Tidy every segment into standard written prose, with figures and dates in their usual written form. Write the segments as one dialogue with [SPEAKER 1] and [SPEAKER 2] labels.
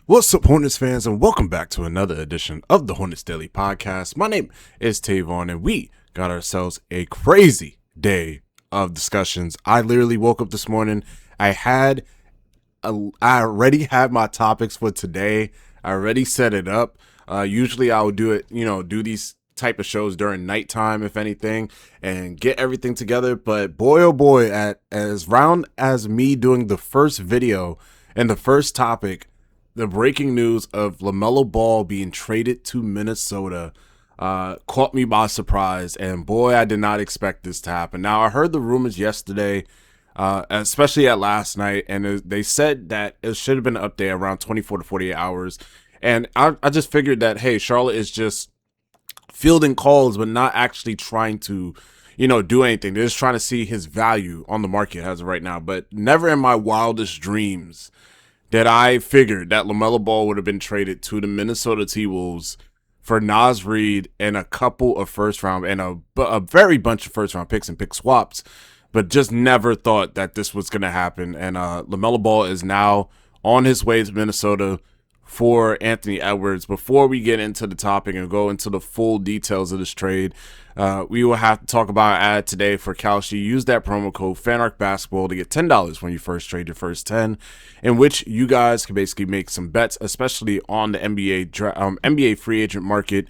[SPEAKER 1] What's up, Hornets fans, and welcome back to another edition of the Hornets Daily podcast. My name is Tayvon, and we got ourselves a crazy day of discussions. I literally woke up this morning. I already had my topics for today. I already set it up. Usually I would do it, do these type of shows during nighttime, if anything, and get everything together. But boy, oh boy, as round as me doing the first video and the first topic, the breaking news of LaMelo Ball being traded to Minnesota caught me by surprise, and boy, I did not expect this to happen. Now, I heard the rumors yesterday, especially at last night, and they said that it should have been an update around 24 to 48 hours, and I just figured that, hey, Charlotte is just fielding calls, but not actually trying to, do anything. They're just trying to see his value on the market as of right now, but never in my wildest dreams that I figured that LaMelo Ball would have been traded to the Minnesota T-Wolves for Naz Reid and a couple of first round and a very bunch of first round picks and pick swaps, but just never thought that this was going to happen. And LaMelo Ball is now on his way to Minnesota for Anthony Edwards. Before we get into the topic and go into the full details of this trade, we will have to talk about an ad today for Koshi. Use that promo code FanArcBasketball to get $10 when you first trade your first 10, in which you guys can basically make some bets, especially on the NBA free agent market.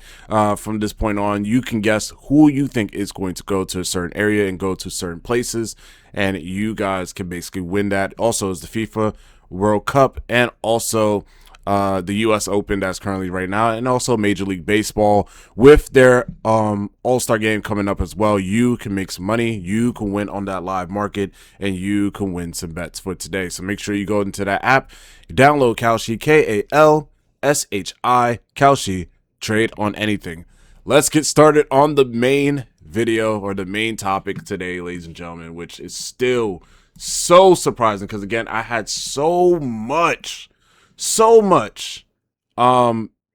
[SPEAKER 1] From this point on, you can guess who you think is going to go to a certain area and go to certain places, and you guys can basically win that. Also, is the FIFA World Cup and also the U.S. Open that's currently right now, and also Major League Baseball with their All-Star game coming up as well. You can make some money, you can win on that live market, and you can win some bets for today. So make sure you go into that app, download Koshi, Kalshi, Koshi, trade on anything. Let's get started on the main video, or the main topic today, ladies and gentlemen, which is still so surprising because, again, I had so much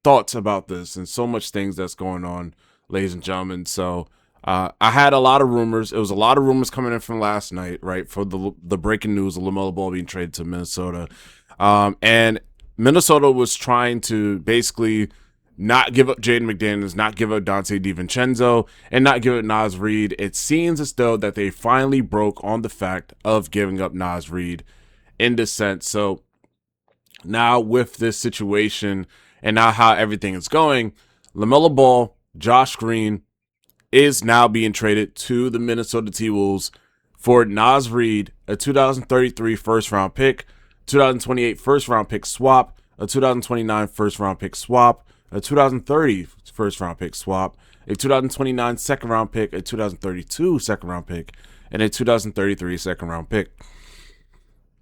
[SPEAKER 1] thoughts about this and so much things that's going on, ladies and gentlemen. So I had a lot of rumors. It was a lot of rumors coming in from last night, right, for the breaking news of LaMelo Ball being traded to Minnesota. And Minnesota was trying to basically not give up Jaden McDaniels, not give up Dante DiVincenzo, and not give up Naz Reid. It seems as though that they finally broke on the fact of giving up Naz Reid in this sense. So now with this situation and now how everything is going, LaMelo Ball, Josh Green is now being traded to the Minnesota T-Wolves for Naz Reid, a 2033 first round pick, 2028 first round pick swap, a 2029 first round pick swap, a 2030 first round pick swap, a 2029 second round pick, a 2032 second round pick, and a 2033 second round pick.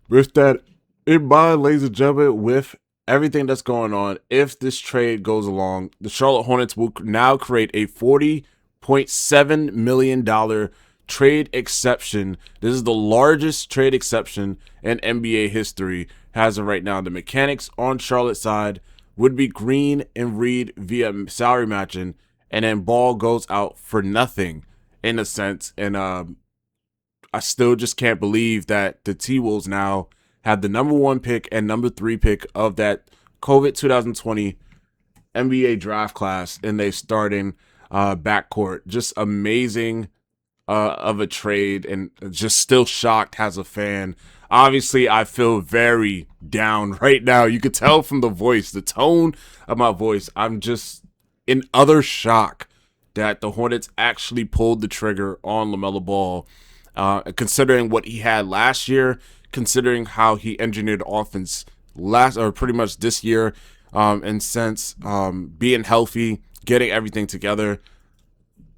[SPEAKER 1] With that in mind, ladies and gentlemen, with everything that's going on, if this trade goes along, the Charlotte Hornets will now create a $40.7 million trade exception. This is the largest trade exception in NBA history as of right now. The mechanics on Charlotte's side would be Green and Reid via salary matching, and then Ball goes out for nothing in a sense. And I still just can't believe that the T-Wolves now have the number 1 pick and number 3 pick of that COVID 2020 NBA draft class in their starting backcourt. Just amazing of a trade, and just still shocked as a fan. Obviously, I feel very down right now. You could tell from the voice, the tone of my voice. I'm just in utter shock that the Hornets actually pulled the trigger on LaMelo Ball, considering what he had last year, considering how he engineered offense pretty much this year, and since being healthy, getting everything together,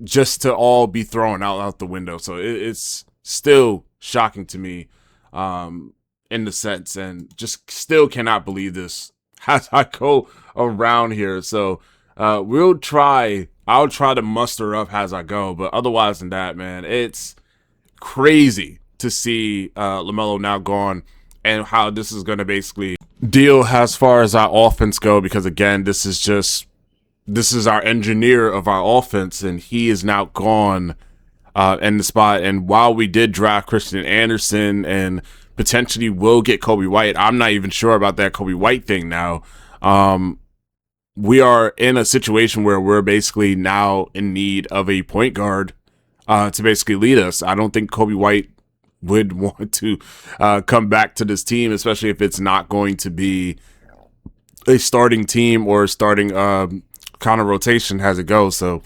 [SPEAKER 1] just to all be thrown out the window. So it's still shocking to me in the sense, and just still cannot believe this as I go around here. So I'll try to muster up as I go, but otherwise than that, man, it's crazy to see LaMelo now gone, and how this is going to basically deal as far as our offense go, because again, this is our engineer of our offense, and he is now gone in the spot. And while we did draft Christian Anderson and potentially will get Kobe White, I'm not even sure about that Kobe White thing now. We are in a situation where we're basically now in need of a point guard to basically lead us. I don't think Kobe White would want to come back to this team, especially if it's not going to be a starting team or a starting kind of rotation as it goes. So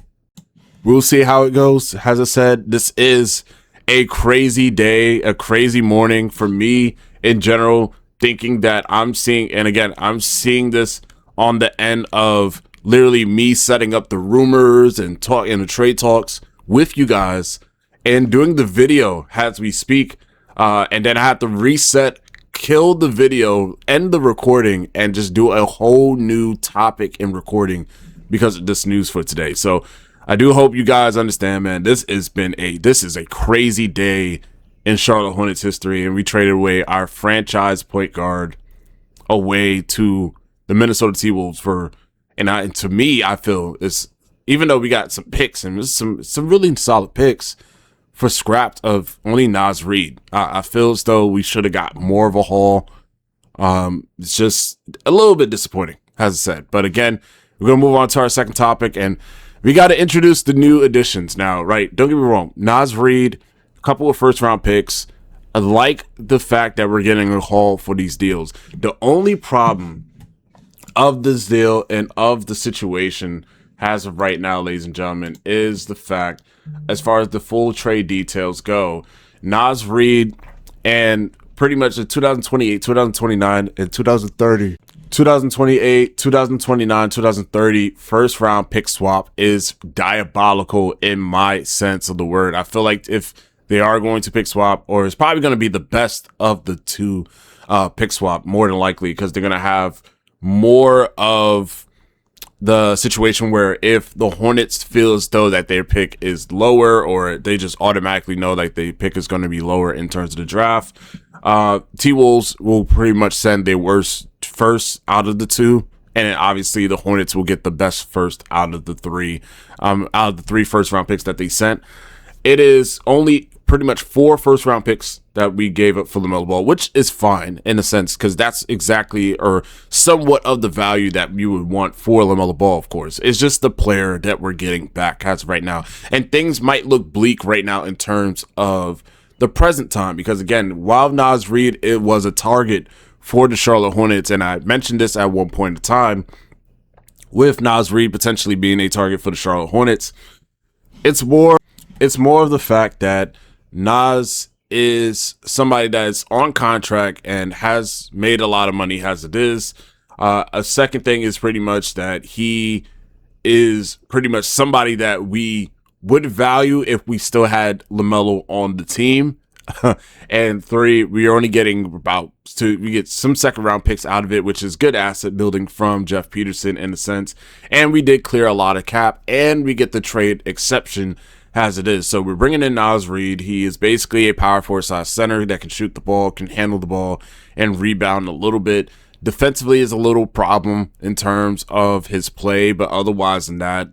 [SPEAKER 1] we'll see how it goes. As I said, this is a crazy day, a crazy morning for me in general, thinking that I'm seeing, and again, I'm seeing this on the end of literally me setting up the rumors and the trade talks with you guys and doing the video as we speak. And then I have to reset, kill the video, end the recording, and just do a whole new topic in recording because of this news for today. So I do hope you guys understand, man. This is a crazy day in Charlotte Hornets history, and we traded away our franchise point guard away to the Minnesota T-Wolves for, and to me, I feel it's, even though we got some picks and some really solid picks for scrapped of only Naz Reid, I feel as though we should have got more of a haul. It's just a little bit disappointing, as I said. But again, we're gonna move on to our second topic, and we got to introduce the new additions now, right? Don't get me wrong, Naz Reid, a couple of first-round picks. I like the fact that we're getting a haul for these deals. The only problem of this deal and of the situation as of right now, ladies and gentlemen, is the fact, as far as the full trade details go, Naz Reid and pretty much the 2028, 2029, and 2030, 2028, 2029, 2030 first round pick swap is diabolical in my sense of the word. I feel like if they are going to pick swap, or it's probably going to be the best of the two pick swap, more than likely, because they're going to have more of the situation where if the Hornets feel as though that their pick is lower, or they just automatically know that the pick is going to be lower in terms of the draft, T-Wolves will pretty much send their worst first out of the two, and then obviously the Hornets will get the best first out of the three first round picks that they sent. It is only pretty much 4 first round picks that we gave up for LaMelo Ball, which is fine in a sense, because that's exactly or somewhat of the value that you would want for LaMelo Ball, of course. It's just the player that we're getting back as of right now. And things might look bleak right now in terms of the present time, because again, while Naz Reid, it was a target for the Charlotte Hornets, and I mentioned this at one point in time, with Naz Reid potentially being a target for the Charlotte Hornets, it's more of the fact that Naz is somebody that is on contract and has made a lot of money as it is. A second thing is pretty much that he is pretty much somebody that we would value if we still had LaMelo on the team. And 3, we are only getting we get some second round picks out of it, which is good asset building from Jeff Peterson in a sense. And we did clear a lot of cap, and we get the trade exception as it is. So we're bringing in Naz Reid. He is basically a power forward size center that can shoot the ball, can handle the ball, and rebound a little bit. Defensively is a little problem in terms of his play, but otherwise than that,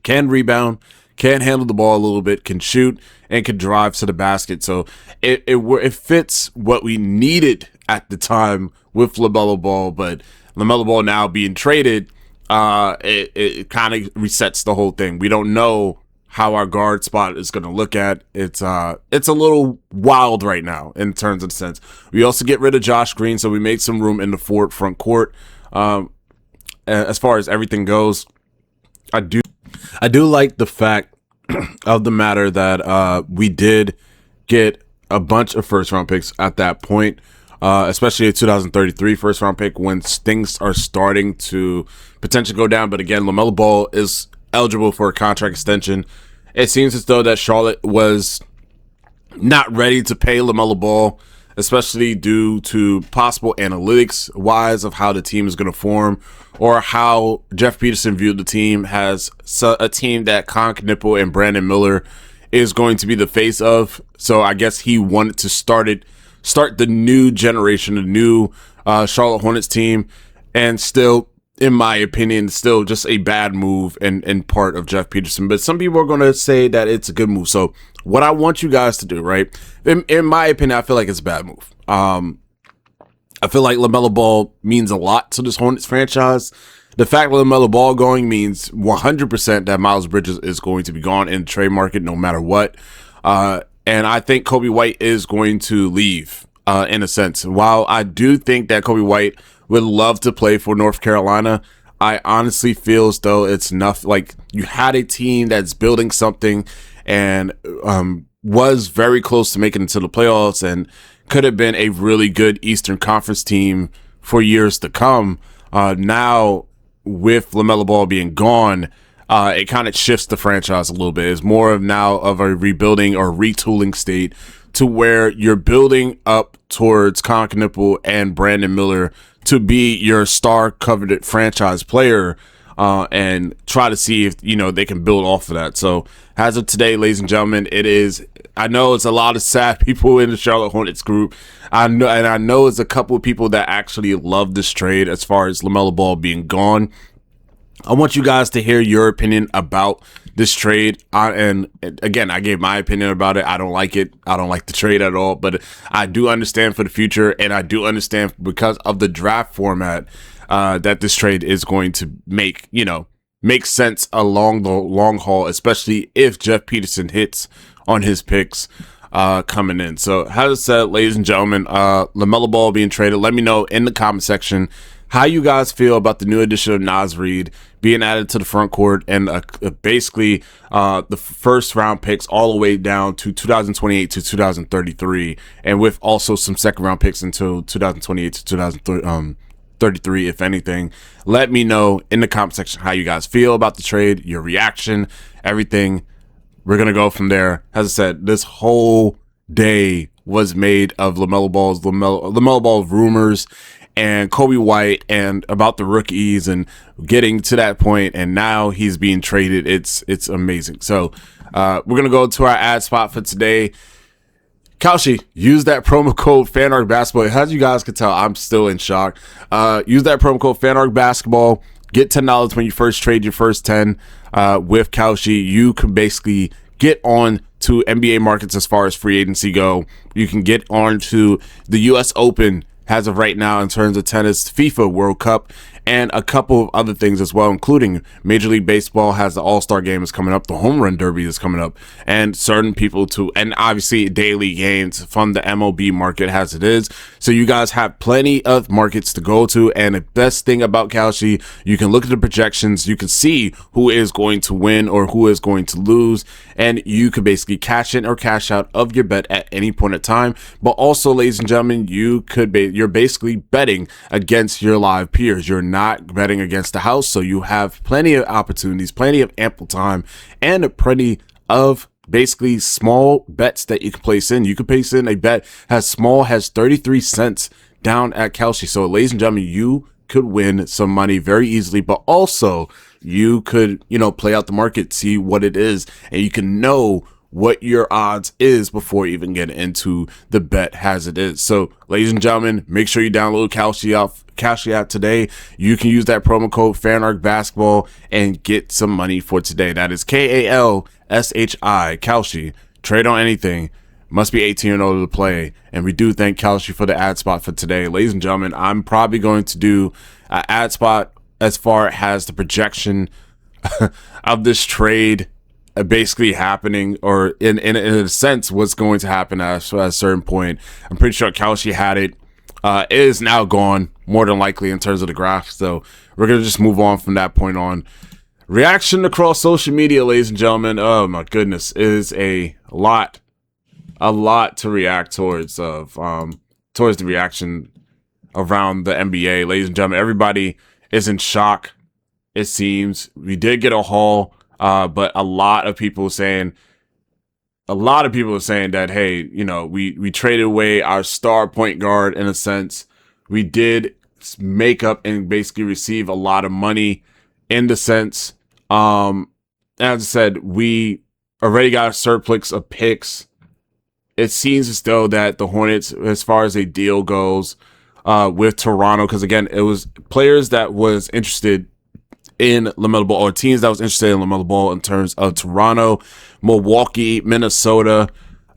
[SPEAKER 1] can rebound, can handle the ball a little bit, can shoot, and can drive to the basket. So it fits what we needed at the time with LaMelo Ball, but LaMelo Ball now being traded, it kind of resets the whole thing. We don't know how our guard spot is going to look at. It's a little wild right now in terms of the sense. We also get rid of Josh Green, so we made some room in the front court. As far as everything goes, I do like the fact of the matter that we did get a bunch of first round picks at that point, especially a 2033 first round pick when things are starting to potentially go down. But again, LaMelo Ball is eligible for a contract extension. It seems as though that Charlotte was not ready to pay LaMelo Ball, especially due to possible analytics wise of how the team is going to form, or how Jeff Peterson viewed the team as a team that Con Knipple and Brandon Miller is going to be the face of. So I guess he wanted to start the new generation, the new Charlotte Hornets team, and still, in my opinion, still just a bad move and part of Jeff Peterson. But some people are going to say that it's a good move. So what I want you guys to do, right? In my opinion, I feel like it's a bad move. I feel like LaMelo Ball means a lot to this Hornets franchise. The fact that LaMelo Ball going means 100% that Miles Bridges is going to be gone in the trade market no matter what. And I think Coby White is going to leave, in a sense. While I do think that Coby White would love to play for North Carolina, I honestly feel as though it's enough. Like, you had a team that's building something and was very close to making it to the playoffs and could have been a really good Eastern Conference team for years to come. Now, with LaMelo Ball being gone, it kind of shifts the franchise a little bit. It's more of now of a rebuilding or retooling state to where you're building up towards Con Knipple and Brandon Miller to be your star coveted franchise player, and try to see if, they can build off of that. So as of today, ladies and gentlemen, I know it's a lot of sad people in the Charlotte Hornets group. I know it's a couple of people that actually love this trade as far as LaMelo Ball being gone. I want you guys to hear your opinion about this trade. And again, I gave my opinion about it. I don't like it. I don't like the trade at all, but I do understand for the future. And I do understand because of the draft format, that this trade is going to make sense along the long haul, especially if Jeff Peterson hits on his picks coming in. So as I said, ladies and gentlemen, LaMelo Ball being traded. Let me know in the comment section how you guys feel about the new addition of Naz Reid being added to the front court and basically the first round picks all the way down to 2028 to 2033, and with also some second round picks until 2028 to 2033, if anything. Let me know in the comment section how you guys feel about the trade, your reaction, everything. We're going to go from there. As I said, this whole day was made of LaMelo Ball's rumors and Coby White and about the rookies and getting to that point, and now he's being traded. It's amazing. So we're going to go to our ad spot for today. Koshi, use that promo code FanArcBasketball. As you guys can tell, I'm still in shock. Use that promo code FanArcBasketball. Get $10 when you first trade your first 10 with Koshi. You can basically get on to NBA markets as far as free agency go. You can get on to the U.S. Open as of right now in terms of tennis, FIFA World Cup, and a couple of other things as well, including Major League Baseball has the All-Star Game is coming up, the Home Run Derby is coming up, and certain people too, and obviously daily gains from the MLB market as it is. So you guys have plenty of markets to go to, and the best thing about Koshi, you can look at the projections, you can see who is going to win or who is going to lose, and you can basically cash in or cash out of your bet at any point in time. But also, ladies and gentlemen, you're basically betting against your live peers. You're not betting against the house, so you have plenty of opportunities, plenty of ample time, and plenty of basically small bets that you can place in. You can place in a bet as small as 33 cents down at Koshi. So ladies and gentlemen, you could win some money very easily, but also you could, play out the market, see what it is, and you can know what your odds is before you even get into the bet as it is. So ladies and gentlemen, make sure you download Koshi app today. You can use that promo code FanArcBasketball and get some money for today. That is KALSHI, Koshi. Trade on anything. Must be 18 and older to play. And we do thank Koshi for the ad spot for today. Ladies and gentlemen, I'm probably going to do an ad spot as far as the projection of this trade basically happening, or in a sense what's going to happen at a certain point. I'm pretty sure Koshi had it. It is now gone, more than likely, in terms of the graph. So we're going to just move on from that point on. Reaction across social media, ladies and gentlemen. Oh my goodness, it is a lot to react towards towards the reaction around the NBA. Ladies and gentlemen, everybody is in shock, it seems. We did get a haul, but a lot of people are saying that, hey, we traded away our star point guard in a sense. We did make up and basically receive a lot of money in the sense. As I said, we already got a surplus of picks. It seems as though that the Hornets, as far as a deal goes, with Toronto, because again, it was players that was interested in LaMelo Ball, or teams that was interested in LaMelo Ball in terms of Toronto, Milwaukee, Minnesota.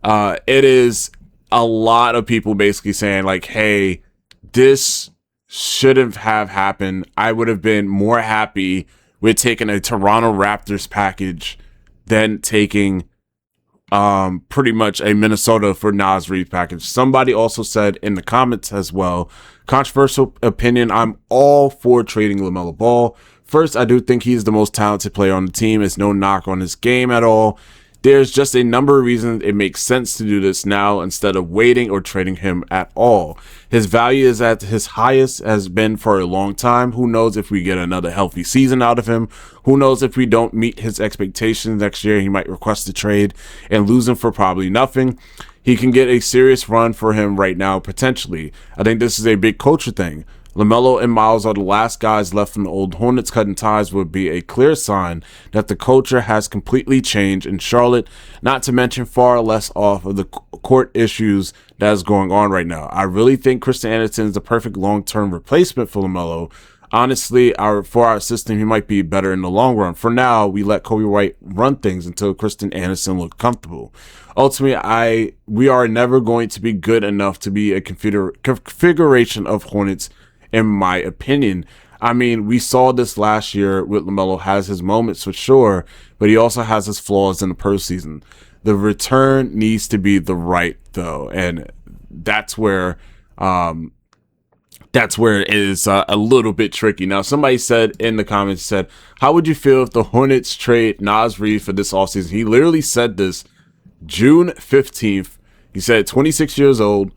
[SPEAKER 1] It is a lot of people basically saying like, hey, this shouldn't have happened. I would have been more happy with taking a Toronto Raptors package than taking pretty much a Minnesota for Naz Reid package. Somebody also said in the comments as well, controversial opinion, I'm all for trading LaMelo Ball. First, I do think he's the most talented player on the team. It's no knock on his game at all. There's just a number of reasons it makes sense to do this now instead of waiting or trading him at all. His value is at his highest has been for a long time. Who knows if we get another healthy season out of him? Who knows if we don't meet his expectations next year? He might request a trade and lose him for probably nothing. He can get a serious run for him right now, potentially. I think this is a big culture thing. LaMelo and Miles are the last guys left from the old Hornets. Cutting ties would be a clear sign that the culture has completely changed in Charlotte, not to mention far less off of the court issues that is going on right now. I really think Christian Anderson is the perfect long-term replacement for LaMelo. Honestly, for our system, he might be better in the long run. For now, we let Kobe White run things until Christian Anderson looks comfortable. Ultimately, we are never going to be good enough to be a configuration of Hornets, in my opinion. I mean, we saw this last year with LaMelo. Has his moments for sure, but he also has his flaws in the postseason. The return needs to be the right, though, and that's where it is a little bit tricky. Now, somebody said in the comments, how would you feel if the Hornets trade Naz Reid for this offseason? He literally said this June 15th. He said 26 years old,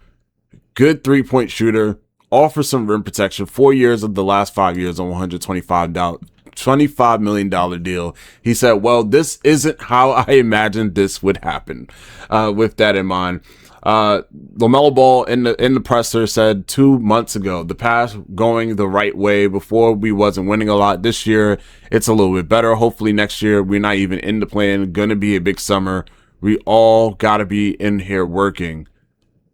[SPEAKER 1] good three-point shooter, offer some rim protection, 4 years of the last 5 years on $25 million deal. He said, well, this isn't how I imagined this would happen. With that in mind, LaMelo Ball in the presser said 2 months ago, the past going the right way. Before we wasn't winning a lot. This year, it's a little bit better. Hopefully next year, we're not even in the plan. Gonna be a big summer. We all gotta be in here working.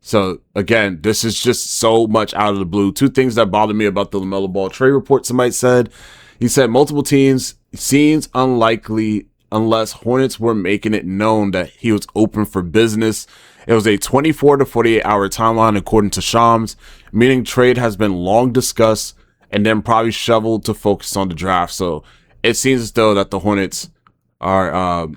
[SPEAKER 1] So, again, this is just so much out of the blue. Two things that bother me about the LaMelo Ball trade report, somebody said. He said multiple teams, seems unlikely unless Hornets were making it known that he was open for business. It was a 24 to 48 hour timeline according to Shams, meaning trade has been long discussed and then probably shoveled to focus on the draft. So, it seems as though that the Hornets are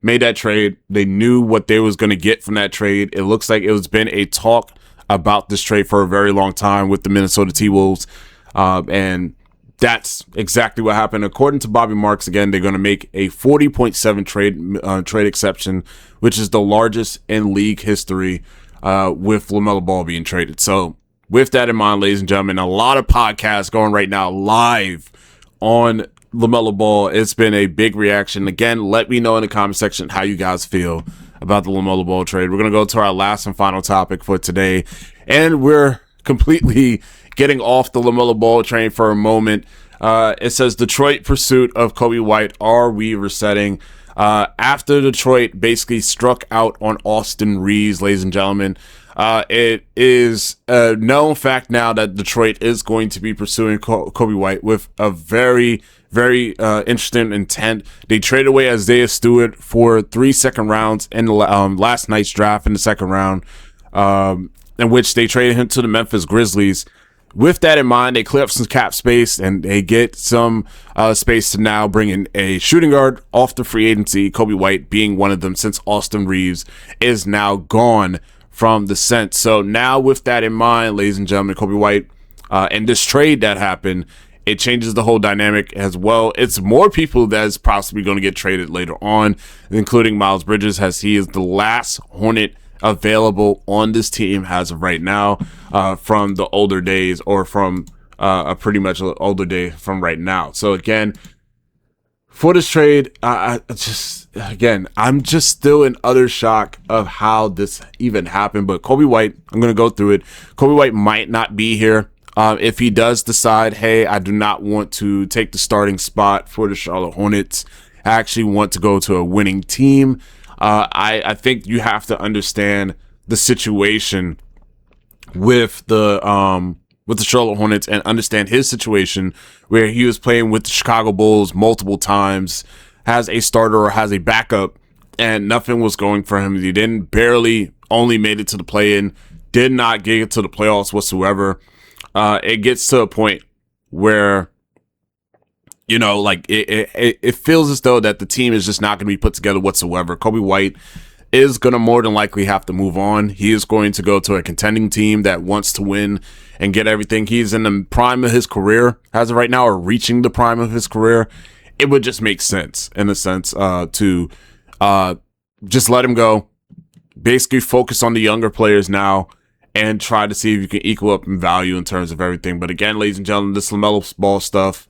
[SPEAKER 1] made that trade. They knew what they was going to get from that trade. It looks like it's been a talk about this trade for a very long time with the Minnesota T-Wolves. And that's exactly what happened. According to Bobby Marks, again, they're going to make a 40.7 trade exception, which is the largest in league history with LaMelo Ball being traded. So with that in mind, ladies and gentlemen, a lot of podcasts going right now live on LaMelo Ball. It's been a big reaction. Again, let me know in the comment section how you guys feel about the LaMelo Ball trade. We're going to go to our last and final topic for today, and we're completely getting off the LaMelo Ball train for a moment. It says Detroit pursuit of Kobe White. Are we resetting? After Detroit basically struck out on Austin Reeves, ladies and gentlemen, it is a known fact now that Detroit is going to be pursuing Kobe White with a very interesting intent. They traded away Isaiah Stewart for 3 second rounds in last night's draft in the second round, in which they traded him to the Memphis Grizzlies. With that in mind, they clear up some cap space and they get some space to now bring in a shooting guard off the free agency, Kobe White being one of them, since Austin Reeves is now gone from the Saints. So now with that in mind, ladies and gentlemen, Kobe White and this trade that happened, it changes the whole dynamic as well. It's more people that's possibly going to get traded later on, including Miles Bridges, as he is the last Hornet available on this team as of right now, from the older days, or from a pretty much older day from right now. So again, for this trade, I'm just still in utter shock of how this even happened. But Kobe White, I'm going to go through it. Kobe White might not be here. If he does decide, hey, I do not want to take the starting spot for the Charlotte Hornets, I actually want to go to a winning team. I think you have to understand the situation with the Charlotte Hornets and understand his situation, where he was playing with the Chicago Bulls multiple times, has a starter or has a backup, and nothing was going for him. He only made it to the play-in, did not get to the playoffs whatsoever. it gets to a point where, like it feels as though that the team is just not going to be put together whatsoever. Coby White is going to more than likely have to move on. He is going to go to a contending team that wants to win and get everything. He's in the prime of his career as of right now, or reaching the prime of his career. It would just make sense, in a sense, to just let him go. Basically focus on the younger players now and try to see if you can equal up in value in terms of everything. But again, ladies and gentlemen, this LaMelo Ball stuff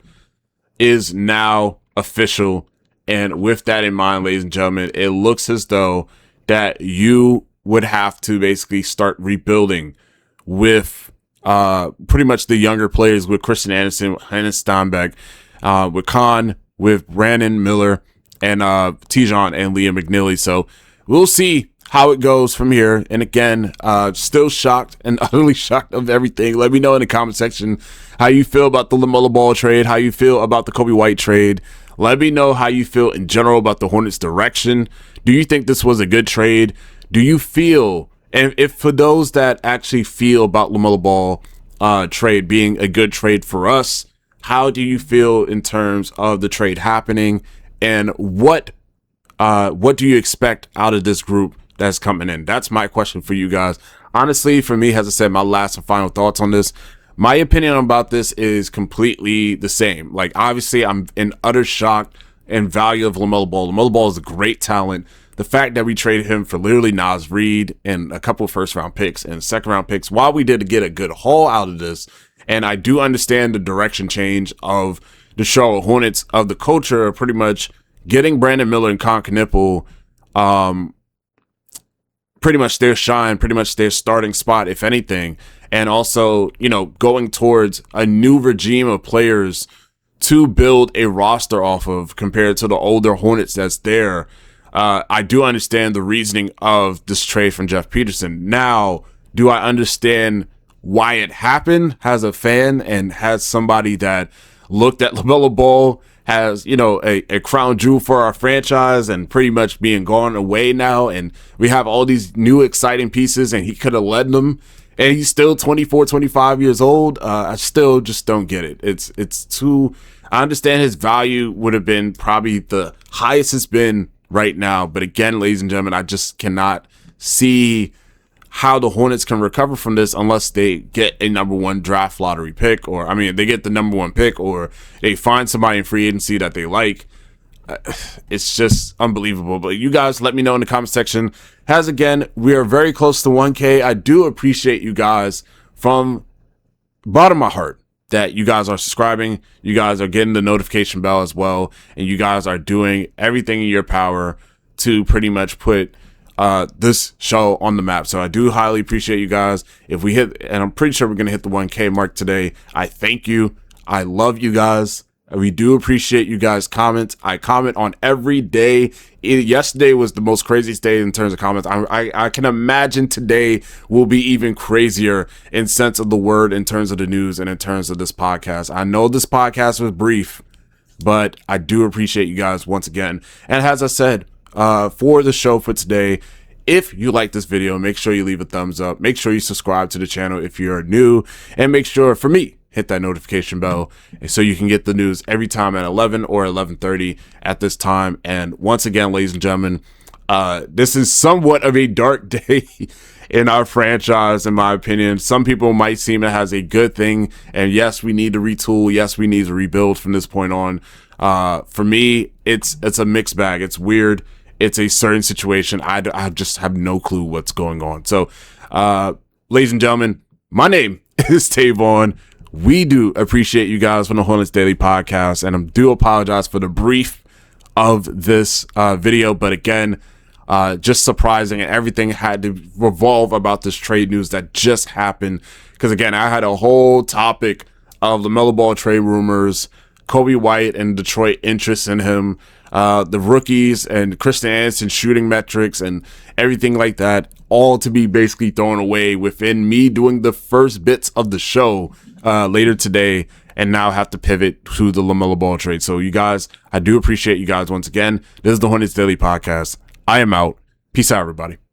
[SPEAKER 1] is now official. And with that in mind, ladies and gentlemen, it looks as though that you would have to basically start rebuilding with pretty much the younger players, with Christian Anderson, Hannah Steinbeck, with Khan, with Brandon Miller, and Tayvon and Liam McNeely. So we'll see how it goes from here. And again, still shocked and utterly shocked of everything. Let me know in the comment section how you feel about the LaMelo Ball trade, how you feel about the Coby White trade. Let me know how you feel in general about the Hornets' direction. Do you think this was a good trade? Do you feel, and if for those that actually feel about LaMelo Ball trade being a good trade for us, how do you feel in terms of the trade happening? And what do you expect out of this group that's coming in? That's my question for you guys. Honestly, for me, as I said, my last and final thoughts on this, my opinion about this is completely the same. Like, obviously, I'm in utter shock and value of LaMelo Ball. LaMelo Ball is a great talent. The fact that we traded him for literally Nas Reed and a couple of first-round picks and second-round picks, while we did get a good haul out of this, and I do understand the direction change of the Charlotte Hornets, of the culture of pretty much getting Brandon Miller and Con Knipple, pretty much their shine, pretty much their starting spot, if anything. And also, going towards a new regime of players to build a roster off of compared to the older Hornets that's there. I do understand the reasoning of this trade from Jeff Peterson. Now, do I understand why it happened as a fan and has somebody that looked at LaMelo Ball as, a crown jewel for our franchise and pretty much being gone away now, and we have all these new exciting pieces and he could have led them, and he's still 24, 25 years old. I still just don't get it. It's too, I understand his value would have been probably the highest it's been right now, but again, ladies and gentlemen, I just cannot see how the Hornets can recover from this unless they get a number one draft lottery pick, or they get the number one pick, or they find somebody in free agency that they like. It's just unbelievable. But you guys, let me know in the comment section. As again, we are very close to 1K. I do appreciate you guys from the bottom of my heart that you guys are subscribing, you guys are getting the notification bell as well, and you guys are doing everything in your power to pretty much put this show on the map. So I do highly appreciate you guys. If we hit, and I'm pretty sure we're going to hit the 1K mark today, I thank you. I love you guys. We do appreciate you guys' comments. I comment on every day. Yesterday was the most craziest day in terms of comments. I can imagine today will be even crazier in sense of the word, in terms of the news, and in terms of this podcast. I know this podcast was brief, but I do appreciate you guys once again. And as I said, for the show for today, if you like this video, make sure you leave a thumbs up. Make sure you subscribe to the channel if you're new, and make sure, for me, hit that notification bell so you can get the news every time at 11 or 11:30 at this time. And once again, ladies and gentlemen, this is somewhat of a dark day in our franchise, in my opinion. Some people might seem it has a good thing, and yes, we need to retool. Yes, we need to rebuild from this point on. For me, it's a mixed bag. It's weird. It's a certain situation. I just have no clue what's going on. So, ladies and gentlemen, my name is Tayvon. We do appreciate you guys from the Hornets Daily podcast, and I do apologize for the brief of this video, but again, just surprising, and everything had to revolve about this trade news that just happened, because again, I had a whole topic of the LaMelo Ball trade rumors, Coby White and Detroit interest in him, the rookies and Christian Anderson shooting metrics and everything like that, all to be basically thrown away within me doing the first bits of the show later today, and now have to pivot to the LaMelo Ball trade. So you guys, I do appreciate you guys once again. This is the Hornets Daily podcast. I am out. Peace out, everybody.